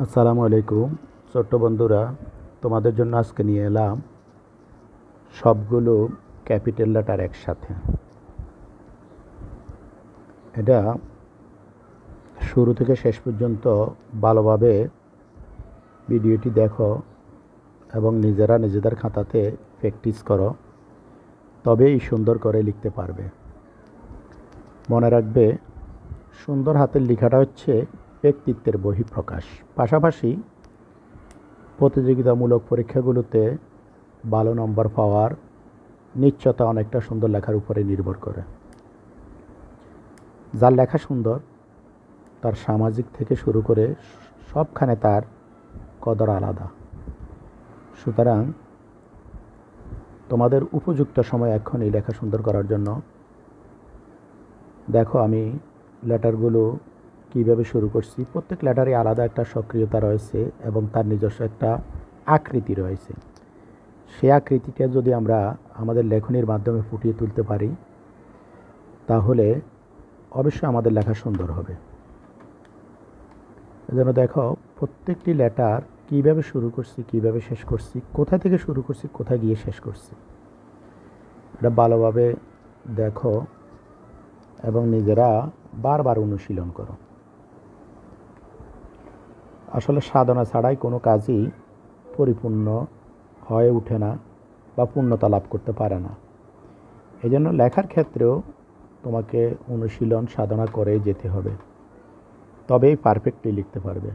আসসালামু আলাইকুম ছোট্ট বন্ধুরা, তোমাদের জন্য আজকে নিয়ে এলাম সবগুলো ক্যাপিটাল লেটার একসাথে। এটা শুরু থেকে শেষ পর্যন্ত ভালোভাবে ভিডিওটি দেখো এবং নিজেরা নিজেদের খাতাতে প্র্যাকটিস করো, তবেই সুন্দর করে লিখতে পারবে। মনে রাখবে, সুন্দর হাতের লেখাটা হচ্ছে ব্যক্তিত্বের বহিঃপ্রকাশ। পাশাপাশি প্রতিযোগিতামূলক পরীক্ষাগুলোতে ভালো নম্বর পাওয়ার নিশ্চয়তা অনেকটা সুন্দর লেখার উপরে নির্ভর করে। যার লেখা সুন্দর, তার সামাজিক থেকে শুরু করে সবখানে তার কদর আলাদা। সুতরাং তোমাদের উপযুক্ত সময় এখনই লেখা সুন্দর করার জন্য। দেখো আমি লেটারগুলো কীভাবে শুরু করছি। প্রত্যেক লেটারে আলাদা একটা সক্রিয়তা রয়েছে এবং তার নিজস্ব একটা আকৃতি রয়েছে। সেই আকৃতিটা যদি আমরা আমাদের লেখনীর মাধ্যমে ফুটিয়ে তুলতে পারি, তাহলে অবশ্যই আমাদের লেখা সুন্দর হবে। এজন্য দেখো প্রত্যেকটি লেটার কীভাবে শুরু করছি, কীভাবে শেষ করছি, কোথা থেকে শুরু করছি, কোথায় গিয়ে শেষ করছি, এটা ভালোভাবে দেখো এবং নিজেরা বারবার অনুশীলন করো। আসলে সাধনা ছাড়াই কোনো কাজই পরিপূর্ণ হয়ে ওঠে না বা পূর্ণতা লাভ করতে পারে না। এই জন্য লেখার ক্ষেত্রেও তোমাকে অনুশীলন সাধনা করে যেতে হবে, তবেই পারফেক্টলি লিখতে পারবে।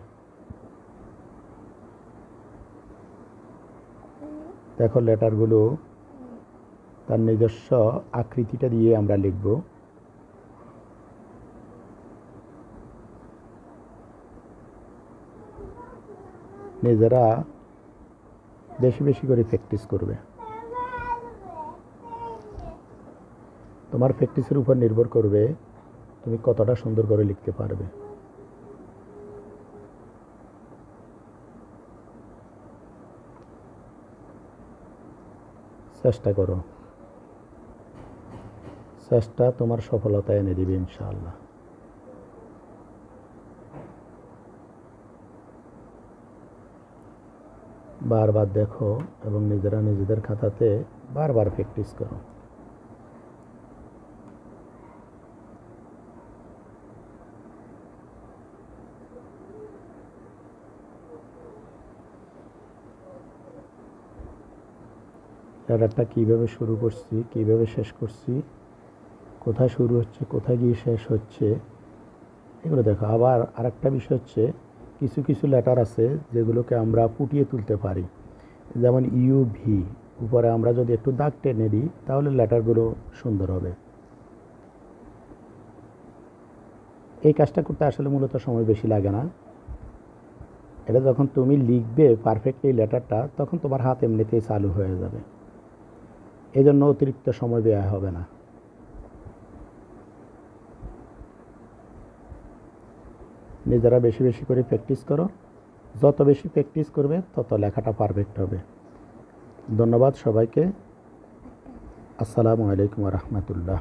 দেখো লেটারগুলো তার নিজস্ব আকৃতিটা দিয়ে আমরা লিখব। নিজেরা বেশি বেশি করে প্র্যাকটিস করবে। তোমার প্র্যাকটিসের উপর নির্ভর করবে তুমি কতটা সুন্দর করে লিখতে পারবে। চেষ্টা করো, চেষ্টা তোমার সফলতা এনে দিবে ইনশাআল্লাহ। বারবার দেখো এবং নিজেরা নিজেদের খাতাতে বারবার প্র্যাকটিস করো। লেটারটা কীভাবে শুরু করছি, কীভাবে শেষ করছি, কোথায় শুরু হচ্ছে, কোথায় গিয়ে শেষ হচ্ছে, এগুলো দেখো। আবার আরেকটা বিষয় হচ্ছে, কিছু কিছু লেটার আছে যেগুলোকে আমরা ফুটিয়ে তুলতে পারি। যেমন ইউ-ভি উপরে আমরা যদি একটু দাগ টেনে দিই, তাহলে লেটারগুলো সুন্দর হবে। এই কাজটা করতে আসলে মূলত সময় বেশি লাগে না। এটা যখন তুমি লিখবে পারফেক্ট এই লেটারটা, তখন তোমার হাত এমনিতেই চালু হয়ে যাবে। এই জন্য অতিরিক্ত সময় ব্যয় হবে না। নিজেরা বেশি বেশি করে প্র্যাকটিস করো। যত বেশি প্র্যাকটিস করবে তত লেখাটা পারফেক্ট হবে। ধন্যবাদ সবাইকে। আসসালামু আলাইকুম ওয়া রাহমাতুল্লাহ।